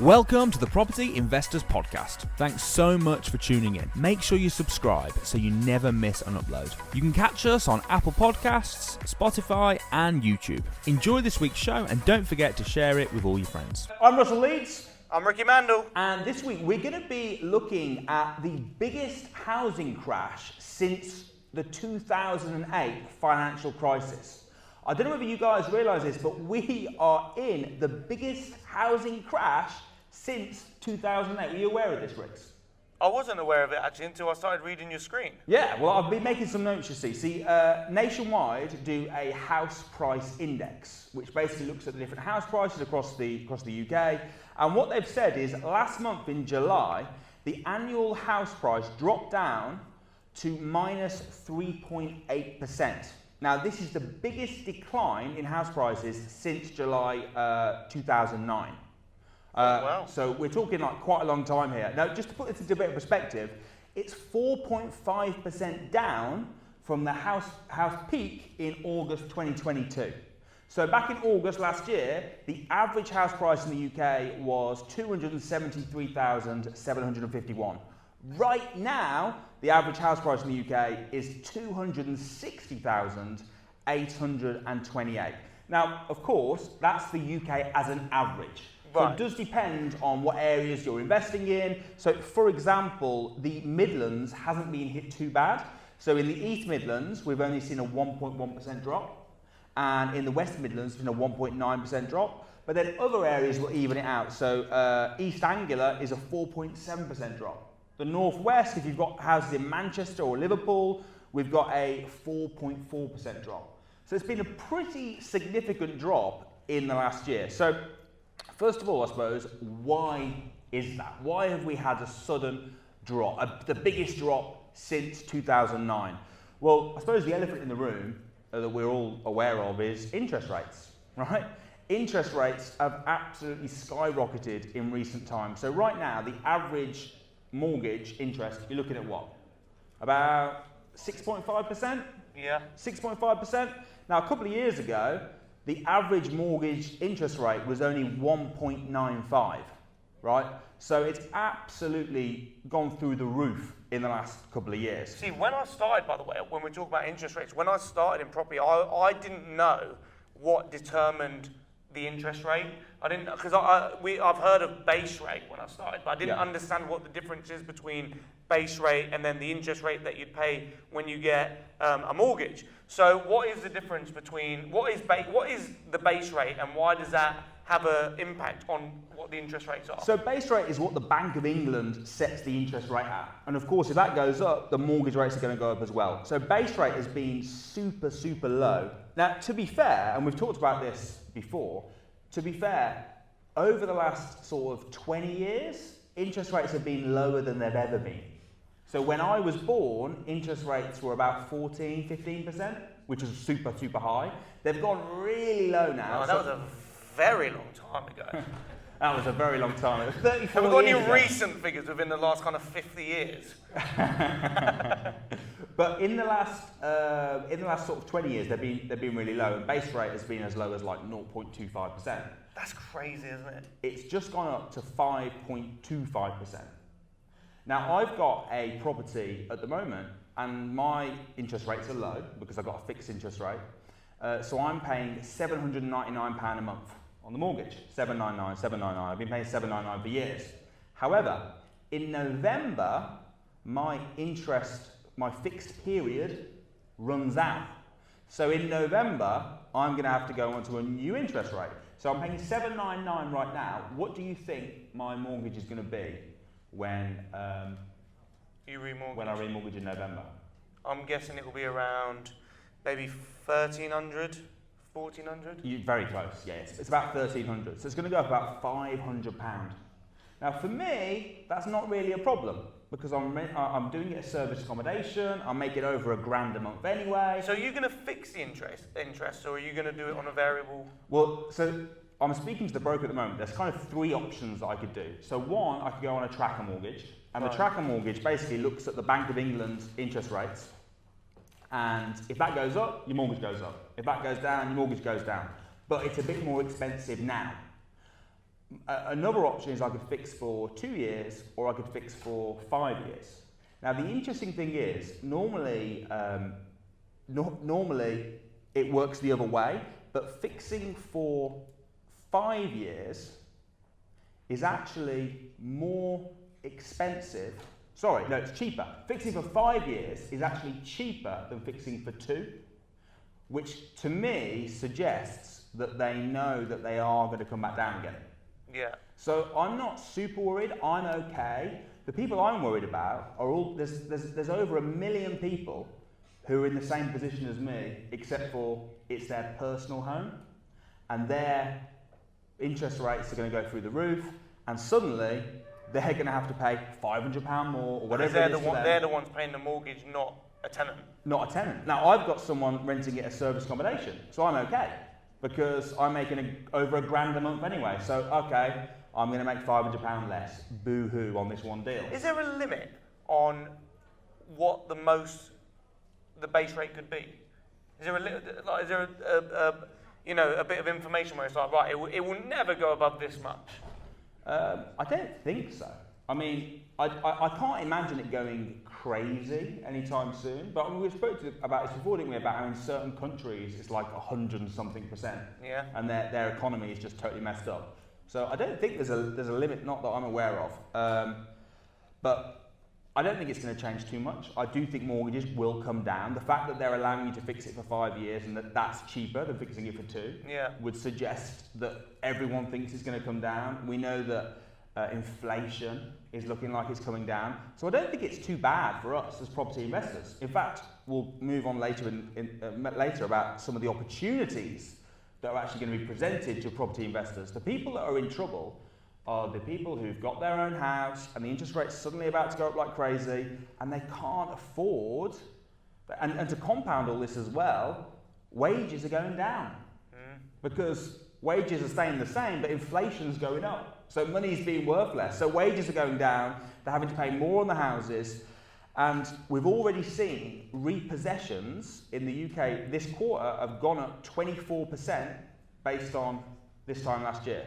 Welcome to the Property Investors Podcast. Thanks so much for tuning in. Make sure you subscribe so you never miss an upload. You can catch us on Apple Podcasts, Spotify and YouTube. Enjoy this week's show and don't forget to share it with all your friends. I'm Russell Leeds. I'm Ricky Mandel. And this week we're going to be looking at the biggest housing crash since the 2008 financial crisis. I don't know whether you guys realise this, but we are in the biggest housing crash since 2008. Were you aware of this, Ricks? I wasn't aware of it actually until I started reading your screen. Yeah, well, I've been making some notes, you see. Nationwide do a house price index, which basically looks at the different house prices across the UK. And what they've said is last month in July, the annual house price dropped down to minus 3.8%. Now, this is the biggest decline in house prices since July 2009. Wow. So we're talking like quite a long time here. Now, just to put this into a bit of perspective, it's 4.5% down from the house peak in August 2022. So back in August last year, the average house price in the UK was 273,751. Right now, the average house price in the UK is 260,828. Now, of course, that's the UK as an average. So Right. it does depend on what areas you're investing in. So, for example, the Midlands hasn't been hit too bad. So in the East Midlands, we've only seen a 1.1% drop. And in the West Midlands, we've seen a 1.9% drop. But then other areas will even it out. So East Anglia is a 4.7% drop. The Northwest, if you've got houses in Manchester or Liverpool, we've got a 4.4% drop. So it's been a pretty significant drop in the last year. So first of all, I suppose, why is that? Why have we had a sudden drop, the biggest drop since 2009? Well, I suppose the elephant in the room that we're all aware of is interest rates, right? Interest rates have absolutely skyrocketed in recent times. So right now, the average mortgage interest, you're looking at what? About 6.5%? Yeah. 6.5%? Now, a couple of years ago, the average mortgage interest rate was only 1.95, right? So it's absolutely gone through the roof in the last couple of years. See, when I started, by the way, when we talk about interest rates, when I started in property, I didn't know what determined the interest rate. I didn't, because I've heard of base rate when I started, but I didn't understand what the difference is between base rate and then the interest rate that you'd pay when you get a mortgage. So what is the difference between, what is the base rate and why does that have an impact on what the interest rates are? So base rate is what the Bank of England sets the interest rate at. And of course, if that goes up, the mortgage rates are going to go up as well. So base rate has been super, super low. Now, to be fair, and we've talked about this before, to be fair, over the last sort of 20 years, interest rates have been lower than they've ever been. So when I was born, interest rates were about 14, 15%, which is super, super high. They've gone really low now. Oh, that was a very long time ago. That was a very long time. It was 34 years Have we got any ago. recent figures within the last kind of 50 years? But in the last sort of 20 years, they've been really low, and base rate has been as low as like 0.25%. That's crazy, isn't it? It's just gone up to 5.25%. Now, I've got a property at the moment, and my interest rates are low because I've got a fixed interest rate. So I'm paying £799 a month on the mortgage. £799. I've been paying £799 for years. However, in November, my fixed period runs out. So in November, I'm going to have to go onto a new interest rate. So I'm paying £799 right now. What do you think my mortgage is going to be when You remortgage? when I remortgage in November? I'm guessing it will be around maybe 1,300, 1,400. Very close, yeah. It's about 1,300. So it's going to go up about £500. Now, for me, that's not really a problem because I'm doing it as service accommodation. I make it over £1,000 a month anyway. So are you going to fix the interest, or are you going to do it on a variable? Well, so I'm speaking to the broker at the moment. There's kind of three options that I could do. So one, I could go on a tracker mortgage. And the tracker mortgage basically looks at the Bank of England's interest rates. And if that goes up, your mortgage goes up. If that goes down, your mortgage goes down. But it's a bit more expensive now. Another option is I could fix for 2 years, or I could fix for 5 years. Now the interesting thing is, normally it works the other way, but fixing for 5 years is actually more expensive. Sorry, no, it's cheaper. Fixing for 5 years is actually cheaper than fixing for 2, which to me suggests that they know that they are going to come back down again. Yeah. So I'm not super worried. I'm okay. The people I'm worried about are all, there's over 1 million people who are in the same position as me, except for it's their personal home, and their interest rates are going to go through the roof, and suddenly they're going to have to pay £500 more or whatever it is for them. They're the ones paying the mortgage, not a tenant. Not a tenant. Now I've got someone renting it as service accommodation, so I'm okay, because I'm making over £1,000 a month anyway. So okay, I'm going to make £500 less. Boo-hoo on this one deal. Is there a limit on what the base rate could be? Is there a bit of information where it's like, right, it will never go above this much? I don't think so. I mean, I can't imagine it going crazy anytime soon. But I mean, we spoke about this before, didn't we? About how in certain countries it's like 100 and something %. Yeah. And their economy is just totally messed up. So I don't think there's a limit, not that I'm aware of. But I don't think it's going to change too much. I do think mortgages will come down. The fact that they're allowing you to fix it for 5 years and that's cheaper than fixing it for 2 would suggest that everyone thinks it's going to come down. We know that inflation is looking like it's coming down. So I don't think it's too bad for us as property investors. In fact, we'll move on later later about some of the opportunities that are actually going to be presented to property investors. The people that are in trouble are the people who've got their own house and the interest rate's suddenly about to go up like crazy and they can't afford, and to compound all this as well, wages are going down. Because wages are staying the same, but inflation's going up. So money's being worth less. So wages are going down, they're having to pay more on the houses, and we've already seen repossessions in the UK this quarter have gone up 24% based on this time last year.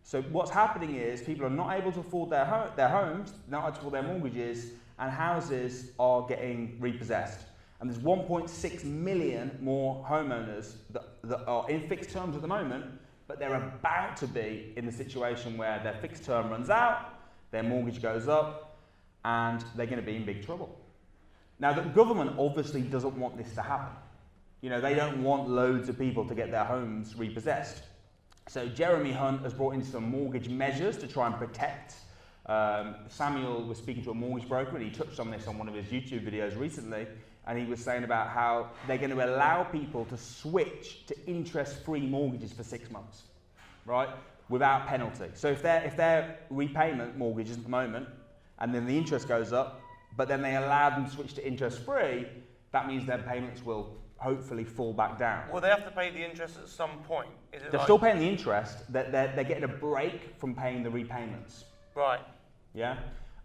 So what's happening is people are not able to afford their homes, not able to afford their mortgages, and houses are getting repossessed. And there's 1.6 million more homeowners that are in fixed terms at the moment, but they're about to be in the situation where their fixed term runs out, their mortgage goes up, and they're going to be in big trouble. Now, the government obviously doesn't want this to happen. You know, they don't want loads of people to get their homes repossessed. So Jeremy Hunt has brought in some mortgage measures to try and protect. Samuel was speaking to a mortgage broker and he touched on this on one of his YouTube videos recently, and he was saying about how they're going to allow people to switch to interest-free mortgages for 6 months, right, without penalty. So if their repayment mortgages at the moment, and then the interest goes up, but then they allow them to switch to interest-free, that means their payments will hopefully fall back down. Will they have to pay the interest at some point? They're still paying the interest. They're getting a break from paying the repayments. Right. Yeah.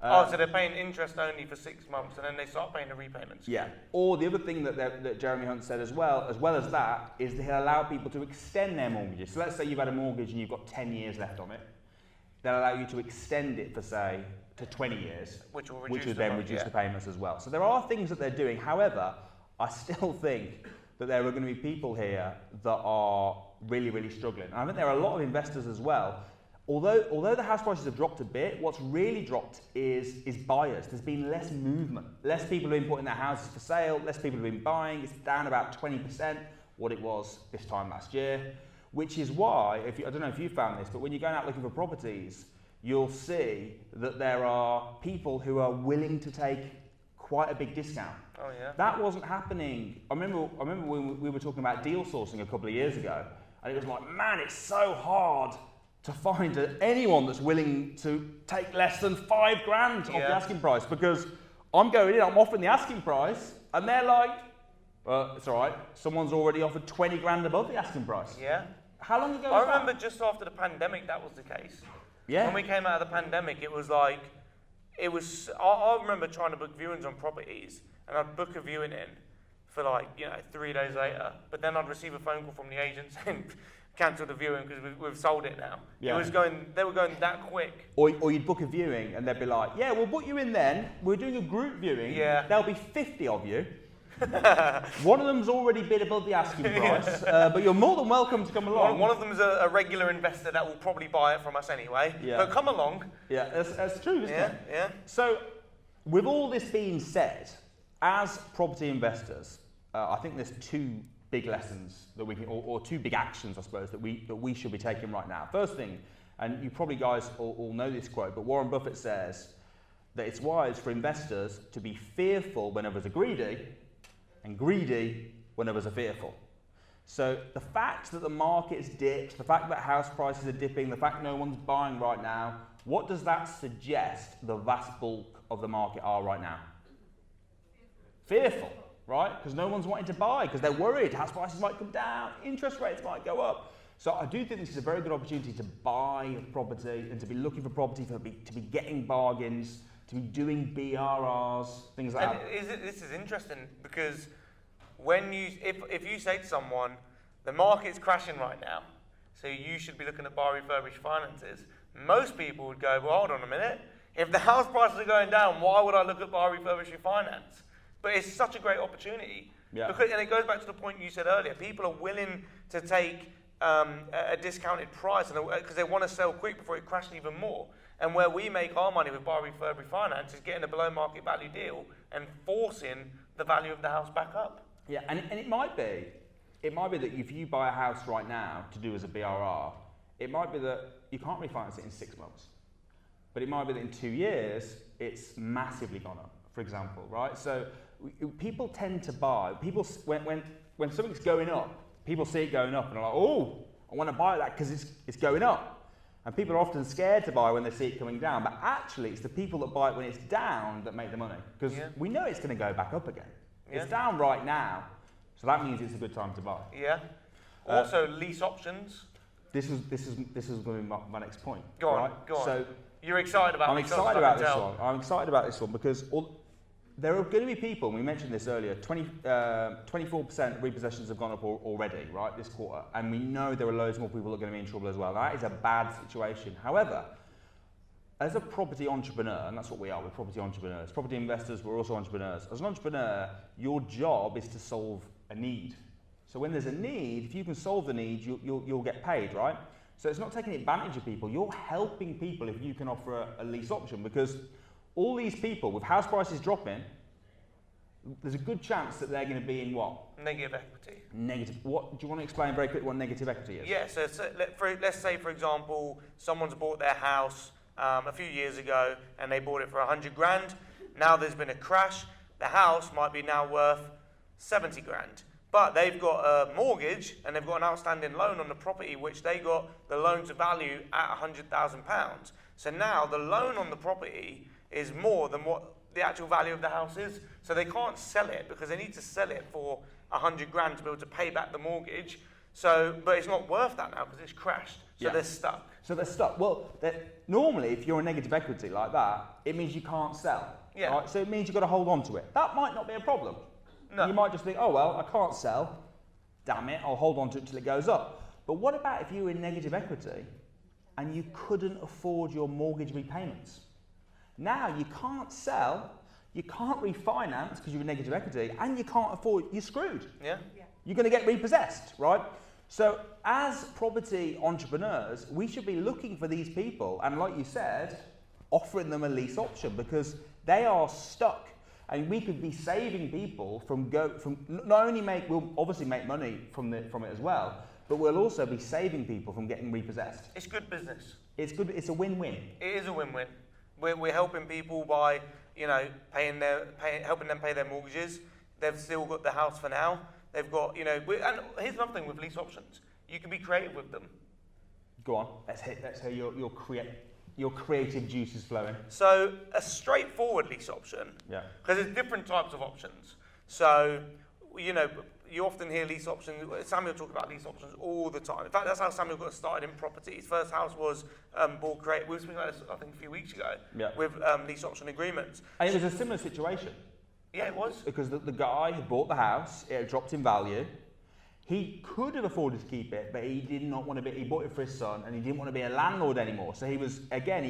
So they're paying interest only for 6 months, and then they start paying the repayments. Yeah. Or the other thing that Jeremy Hunt said as well as that, is that he'll allow people to extend their mortgages. So let's say you've had a mortgage and you've got 10 years left on it. They'll allow you to extend it for, say, to 20 years, which will then reduce the payments as well. So there are things that they're doing. However, I still think that there are going to be people here that are really, really struggling. And I think there are a lot of investors as well. Although the house prices have dropped a bit, what's really dropped is buyers. There's been less movement. Less people have been putting their houses for sale, less people have been buying. It's down about 20% what it was this time last year, which is why, I don't know if you found this, but when you're going out looking for properties, you'll see that there are people who are willing to take quite a big discount. Oh yeah. That wasn't happening. I remember when we were talking about deal sourcing a couple of years ago, and it was like, man, it's so hard to find anyone that's willing to take less than $5,000 off the asking price, because I'm going in, I'm offering the asking price, and they're like, well, it's all right, someone's already offered $20,000 above the asking price. Yeah. How long ago was I that? remember just after the pandemic that was the case. Yeah. When we came out of the pandemic, it was like, I remember trying to book viewings on properties, and I'd book a viewing in for 3 days later, but then I'd receive a phone call from the agent saying, cancelled the viewing because we've sold it now. Yeah. They were going that quick. Or you'd book a viewing and they'd be like, yeah, we'll book you in then. We're doing a group viewing. Yeah. There'll be 50 of you. One of them's already bid above the asking price, but you're more than welcome to come along. One of them's a regular investor that will probably buy it from us anyway. Yeah. But come along. Yeah, that's true, isn't it? Yeah. So, with all this being said, as property investors, I think there's two big lessons that we can, or two big actions, I suppose, that we should be taking right now. First thing, and you probably guys all know this quote, but Warren Buffett says that it's wise for investors to be fearful when others are greedy, and greedy when others are fearful. So the fact that the market's dipped, the fact that house prices are dipping, the fact no one's buying right now, what does that suggest the vast bulk of the market are right now? Fearful, right? Because no one's wanting to buy, because they're worried house prices might come down, interest rates might go up. So I do think this is a very good opportunity to buy property and to be looking for property, to be getting bargains, to be doing BRRs, things like that. This is interesting because if you say to someone, the market's crashing right now, so you should be looking at buy refurbished finances, most people would go, well, hold on a minute. If the house prices are going down, why would I look at buy refurbished refinance? But it's such a great opportunity. Yeah. And it goes back to the point you said earlier. People are willing to take a discounted price because they want to sell quick before it crashes even more. And where we make our money with buy refurb refinance is getting a below market value deal and forcing the value of the house back up. Yeah, and it might be that if you buy a house right now to do as a BRR, it might be that you can't refinance it in 6 months. But it might be that in 2 years, it's massively gone up, for example, right? So people tend to buy, when something's going up, people see it going up and are like, oh, I want to buy that because it's going up. And people are often scared to buy when they see it coming down, but actually it's the people that buy it when it's down that make the money, because we know it's going to go back up again. It's down right now, so that means it's a good time to buy. Yeah. Also, lease options. This is going to be my next point. Go on, right? go on. So you're excited about. I'm excited about this one. I'm excited about this one because there are going to be people, and we mentioned this earlier, 24% repossessions have gone up already, right, this quarter. And we know there are loads more people that are going to be in trouble as well. That is a bad situation. However, as a property entrepreneur, and that's what we are, we're property entrepreneurs. Property investors, we're also entrepreneurs. As an entrepreneur, your job is to solve a need. So when there's a need, if you can solve the need, you'll get paid, right? So it's not taking advantage of people. You're helping people if you can offer a lease option, because all these people, with house prices dropping, there's a good chance that they're going to be in what? Negative equity. Negative. What do you want to explain very quickly what negative equity is? Yeah, so let's say, for example, someone's bought their house a few years ago and they bought it for 100 grand. Now there's been a crash. The house might be now worth 70 grand. But they've got a mortgage and they've got an outstanding loan on the property, which they got the loan to value at £100,000. So now the loan on the property is more than what the actual value of the house is. So they can't sell it because they need to sell it for 100 grand to be able to pay back the mortgage. So, but it's not worth that now because it's crashed. So they're stuck. So they're stuck. Well, normally, if you're a negative equity like that, it means you can't sell. Yeah. Right? So it means you've got to hold on to it. That might not be a problem. No. You might just think, oh, well, I can't sell. Damn it, I'll hold on to it till it goes up. But what about if you were in negative equity and you couldn't afford your mortgage repayments? Now you can't sell, you can't refinance because you're in negative equity, and you can't afford, you're screwed. Yeah. You're going to get repossessed, right? So as property entrepreneurs, we should be looking for these people and, like you said, offering them a lease option because they are stuck. And we could be saving people from not only we'll obviously make money from it as well, but we'll also be saving people from getting repossessed. It's good business. It's good. It's a win-win. It is a win-win. We're helping people by, helping them pay their mortgages. They've still got the house for now. They've got, and here's another thing with lease options. You can be creative with them. Go on. Let's hear your creative juices flowing. So a straightforward lease option. Yeah. Because there's different types of options. So, you often hear lease options. Samuel talks about lease options all the time. In fact, that's how Samuel got started in property. His first house was bought creative. We were speaking about this, I think, a few weeks ago. Yeah. With lease option agreements. And it was a similar situation. Yeah, it was. Because the guy had bought the house, it had dropped in value. He could have afforded to keep it, but he did not want to be, he bought it for his son, and he didn't want to be a landlord anymore. So he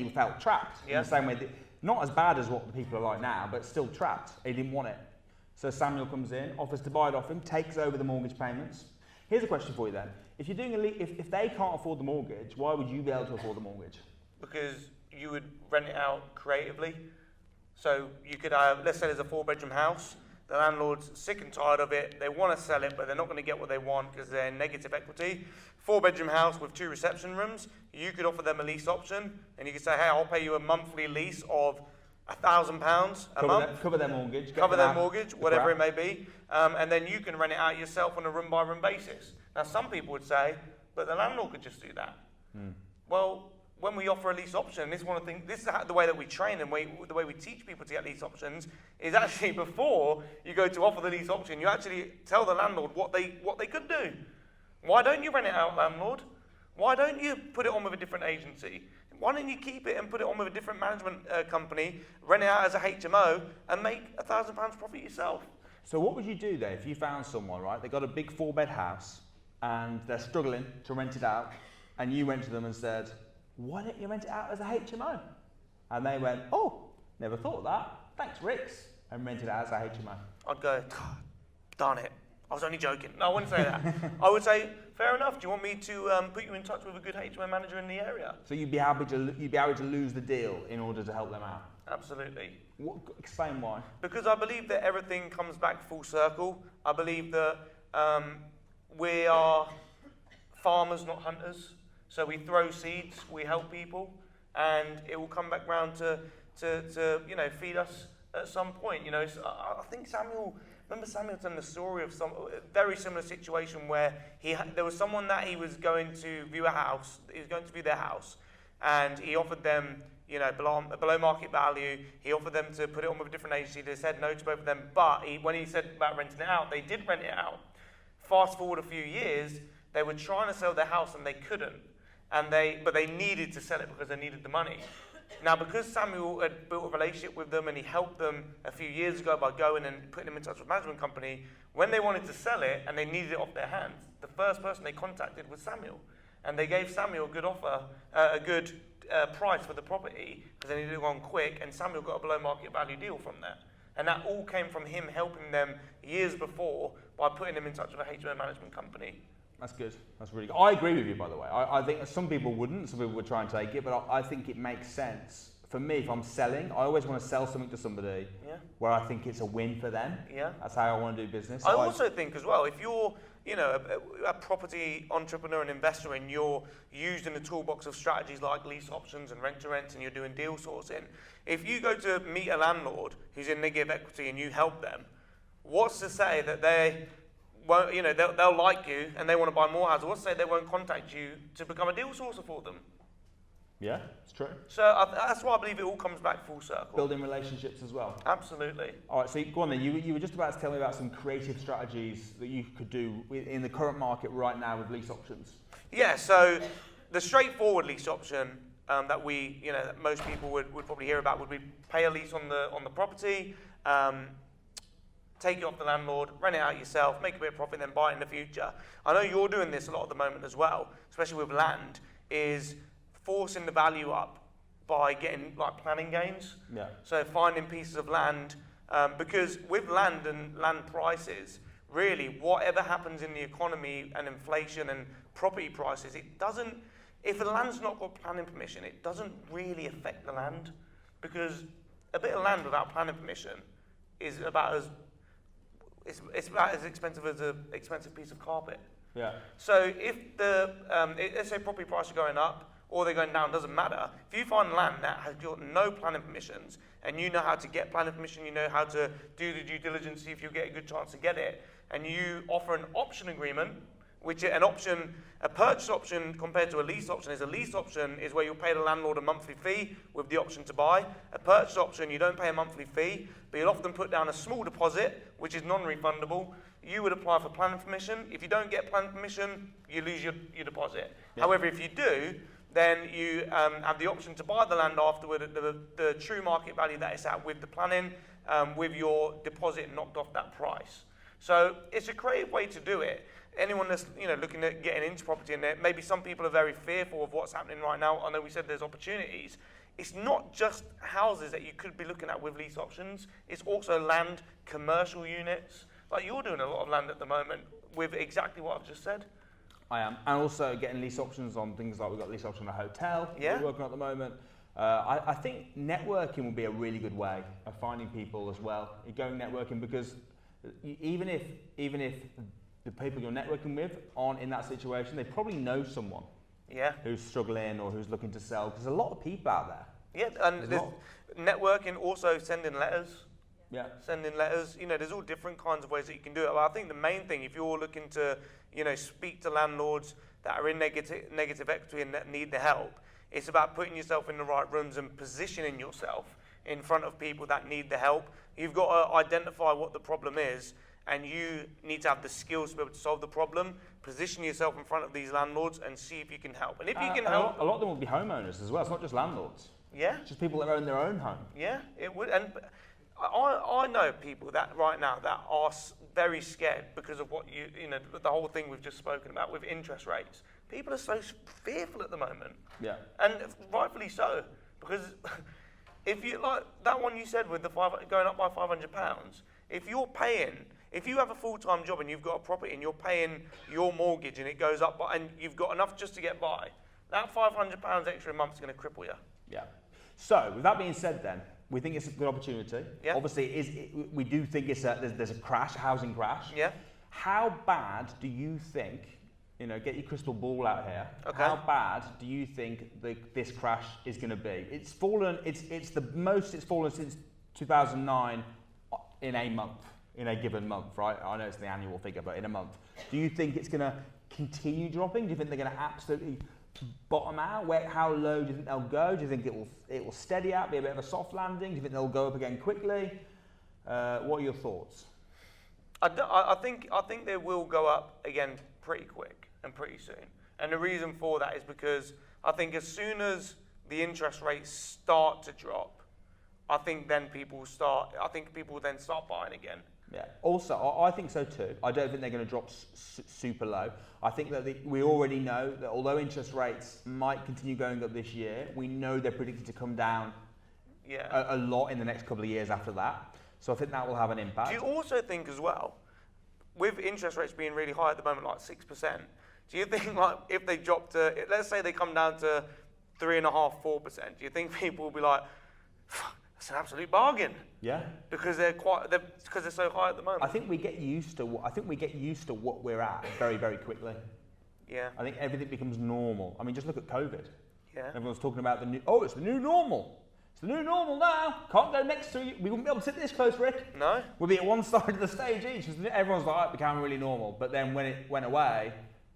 felt trapped in the same way, not as bad as what the people are like now, but still trapped. He didn't want it. So Samuel comes in, offers to buy it off him, takes over the mortgage payments. Here's a question for you then. If you're doing if they can't afford the mortgage, why would you be able to afford the mortgage? Because you would rent it out creatively. So you could have, let's say there's a 4-bedroom house, the landlord's sick and tired of it, they want to sell it, but they're not going to get what they want because they're in negative equity. 4-bedroom house with 2 reception rooms, you could offer them a lease option, and you could say, hey, I'll pay you a monthly lease of £1,000 a month. Cover their mortgage. Cover their mortgage, whatever it may be. And then you can rent it out yourself on a room-by-room basis. Now, some people would say, but the landlord could just do that. Well, when we offer a lease option, this is the way that we train and the way we teach people to get lease options is actually before you go to offer the lease option, you actually tell the landlord what they could do. Why don't you rent it out, landlord? Why don't you put it on with a different agency? Why don't you keep it and put it on with a different management company, rent it out as a HMO, and make £1,000 profit yourself? So what would you do there if you found someone, right? They got a big 4-bed house and they're struggling to rent it out, and you went to them and said, why don't you rent it out as a HMO? And they went, oh, never thought of that. Thanks, Ricks. And rent it out as a HMO. I'd go, God, darn it. I was only joking. No, I wouldn't say that. I would say, fair enough. Do you want me to put you in touch with a good HMO manager in the area? So you'd be happy to lose the deal in order to help them out? Absolutely. Explain why. Because I believe that everything comes back full circle. I believe that we are farmers, not hunters. So we throw seeds, we help people, and it will come back round to feed us at some point. So I think Samuel telling the story of some very similar situation where there was someone that he was going to view a house. He was going to view their house, and he offered them, below market value. He offered them to put it on with a different agency. They said no to both of them. But when he said about renting it out, they did rent it out. Fast forward a few years, they were trying to sell their house and they couldn't. But they needed to sell it because they needed the money. Now, because Samuel had built a relationship with them and he helped them a few years ago by going and putting them in touch with a management company, when they wanted to sell it and they needed it off their hands, the first person they contacted was Samuel. And they gave Samuel a good offer, a good price for the property because they needed it on quick, and Samuel got a below market value deal from that. And that all came from him helping them years before by putting them in touch with a HMO management company. That's good. That's really good. I agree with you, by the way. I think some people wouldn't. Some people would try and take it, but I think it makes sense. For me, if I'm selling, I always want to sell something to somebody where I think it's a win for them. Yeah. That's how I want to do business. I also think as well, if you're a property entrepreneur and investor and you're using the toolbox of strategies like lease options and rent-to-rent and you're doing deal sourcing, if you go to meet a landlord who's in negative equity and you help them, what's to say that they won't, they'll like you and they want to buy more houses? What's to say they won't contact you to become a deal sourcer for them? Yeah, it's true. So that's why I believe it all comes back full circle. Building relationships as well. Absolutely. All right, so go on then. You were just about to tell me about some creative strategies that you could do in the current market right now with lease options. Yeah, so the straightforward lease option that that most people would probably hear about would be pay a lease on the property, take it off the landlord, rent it out yourself, make a bit of profit, then buy it in the future. I know you're doing this a lot at the moment as well, especially with land, is forcing the value up by getting planning gains. Yeah. So finding pieces of land, because with land and land prices, really whatever happens in the economy and inflation and property prices, it doesn't, if the land's not got planning permission, it doesn't really affect the land, because a bit of land without planning permission is about as expensive as an expensive piece of carpet. Yeah. So if let's say property prices are going up, or they're going down, doesn't matter. If you find land that has got no planning permissions, and you know how to get planning permission, you know how to do the due diligence, see if you get a good chance to get it, and you offer an option agreement, which a purchase option compared to a lease option is where you'll pay the landlord a monthly fee with the option to buy. A purchase option, you don't pay a monthly fee, but you'll often put down a small deposit, which is non-refundable. You would apply for planning permission. If you don't get planning permission, you lose your deposit. Yeah. However, if you do, then you have the option to buy the land afterward at the true market value that it's at with the planning, with your deposit knocked off that price. So it's a creative way to do it. Anyone that's looking at getting into property, and maybe some people are very fearful of what's happening right now. I know we said there's opportunities. It's not just houses that you could be looking at with lease options. It's also land, commercial units. Like you're doing a lot of land at the moment with exactly what I've just said. I am, and also getting lease options on things like we've got lease option on a hotel. Yeah. We're working on at the moment. I think networking will be a really good way of finding people as well. You're going networking because even if the people you're networking with aren't in that situation, they probably know someone who's struggling or who's looking to sell. Because there's a lot of people out there. Yeah, and there's networking, also sending letters. Yeah. Sending letters. There's all different kinds of ways that you can do it. But I think the main thing, if you're looking to, speak to landlords that are in negative equity and that need the help, it's about putting yourself in the right rooms and positioning yourself in front of people that need the help. You've got to identify what the problem is, and you need to have the skills to be able to solve the problem. Position yourself in front of these landlords and see if you can help. And if you can help, a lot of them will be homeowners as well. It's not just landlords. Yeah. It's just people that own their own home. Yeah, it would. And I know people that right now that are very scared because of what the whole thing we've just spoken about with interest rates. People are so fearful at the moment. Yeah. And rightfully so, because if you like that one you said with the going up by £500, if you have a full-time job and you've got a property and you're paying your mortgage and it goes up and you've got enough just to get by, that £500 extra a month is going to cripple you. Yeah. So with that being said, then we think it's a good opportunity. Yeah. Obviously, we do think there's a crash, a housing crash. Yeah. How bad do you think? Get your crystal ball out here. Okay. How bad do you think this crash is going to be? It's fallen. It's the most it's fallen since 2009 in a month, in a given month, right? I know it's the annual figure, but in a month. Do you think it's going to continue dropping? Do you think they're going to absolutely bottom out? How low do you think they'll go? Do you think it will steady out, be a bit of a soft landing? Do you think they'll go up again quickly? What are your thoughts? I think they will go up again pretty quick and pretty soon. And the reason for that is because I think as soon as the interest rates start to drop, I think people will then start buying again. Yeah. Also, I think so too. I don't think they're going to drop super low. I think that we already know that although interest rates might continue going up this year, we know they're predicted to come down a lot in the next couple of years after that. So I think that will have an impact. Do you also think as well, with interest rates being really high at the moment, like 6%, do you think like if they drop to, let's say they come down to 3.5%, 4%, do you think people will be like, that's an absolute bargain? Yeah. Because they're so high at the moment. I think we get used to what we're at very, very quickly. Yeah. I think everything becomes normal. I mean, just look at COVID. Yeah. Everyone's talking about it's the new normal. It's the new normal now. Can't go next to you. We wouldn't be able to sit this close, Rick. No. We'll be at one side of the stage each. Everyone's like, it became really normal. But then when it went away,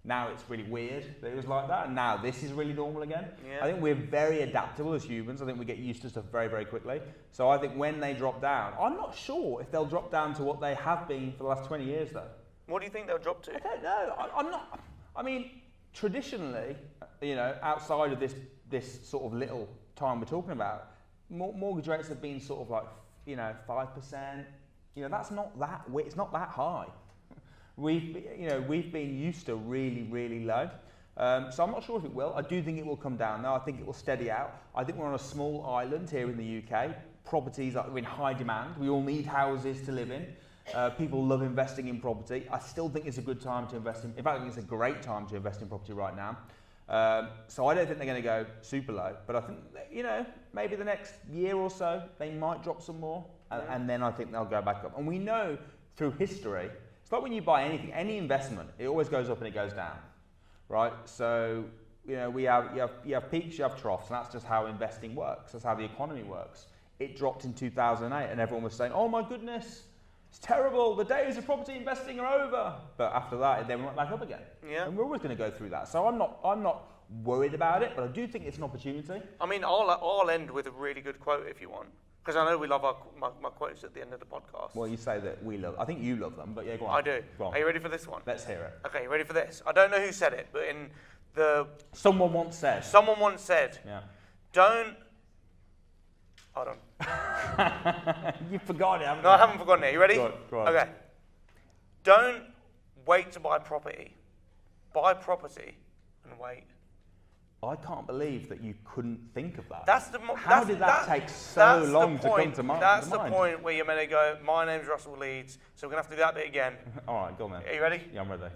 now it's really weird that it was like that. And now this is really normal again. Yeah. I think we're very adaptable as humans. I think we get used to stuff very, very quickly. So I think when they drop down, I'm not sure if they'll drop down to what they have been for the last 20 years, though. What do you think they'll drop to? I don't know. I'm not. I mean, traditionally, outside of this sort of little time we're talking about, mortgage rates have been sort of like 5%. That's not that. It's not that high. We've been used to really, really low. So I'm not sure if it will. I do think it will come down though. I think it will steady out. I think we're on a small island here in the UK. Properties are in high demand. We all need houses to live in. People love investing in property. I still think it's a good time to invest in fact, I think it's a great time to invest in property right now. So I don't think they're going to go super low, but I think, maybe the next year or so, they might drop some more, and then I think they'll go back up. And we know through history, it's like when you buy anything, any investment, it always goes up and it goes down, right? So, you have peaks, you have troughs, and that's just how investing works. That's how the economy works. It dropped in 2008, and everyone was saying, oh my goodness, it's terrible, the days of property investing are over. But after that, it then went back up again. Yeah. And we're always going to go through that. So I'm not worried about it, but I do think it's an opportunity. I mean, I'll end with a really good quote if you want. Because I know we love my quotes at the end of the podcast. Well, you say that we love. I think you love them, but yeah, go on. I do. Go on. Are you ready for this one? Let's hear it. Okay, you ready for this? I don't know who said it, but in the... Someone once said. Yeah. Don't... Hold on. You forgot it, haven't you? No, I haven't forgotten it. You ready? Go on. Okay. Don't wait to buy property. Buy property and wait. I can't believe that you couldn't think of that. How did that take so long to come to mind? That's the point where you're meant to go, my name's Russell Leeds, so we're going to have to do that bit again. All right, go on then. Are you ready? Yeah, I'm ready.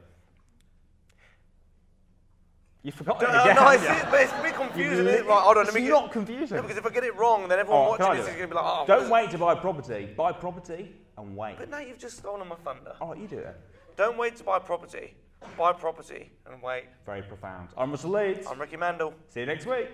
You forgot No, it again. no, it's a bit confusing. Isn't it? Right, hold on, let me It's not confusing. No, because if I get it wrong, then everyone watching this is going to be like, oh. Don't wait to buy property. Buy property and wait. But now you've just stolen my thunder. All right, you do it. Don't wait to buy property. Buy property and wait. Very profound. I'm Russell Leeds. I'm Ricky Mandel. See you next week.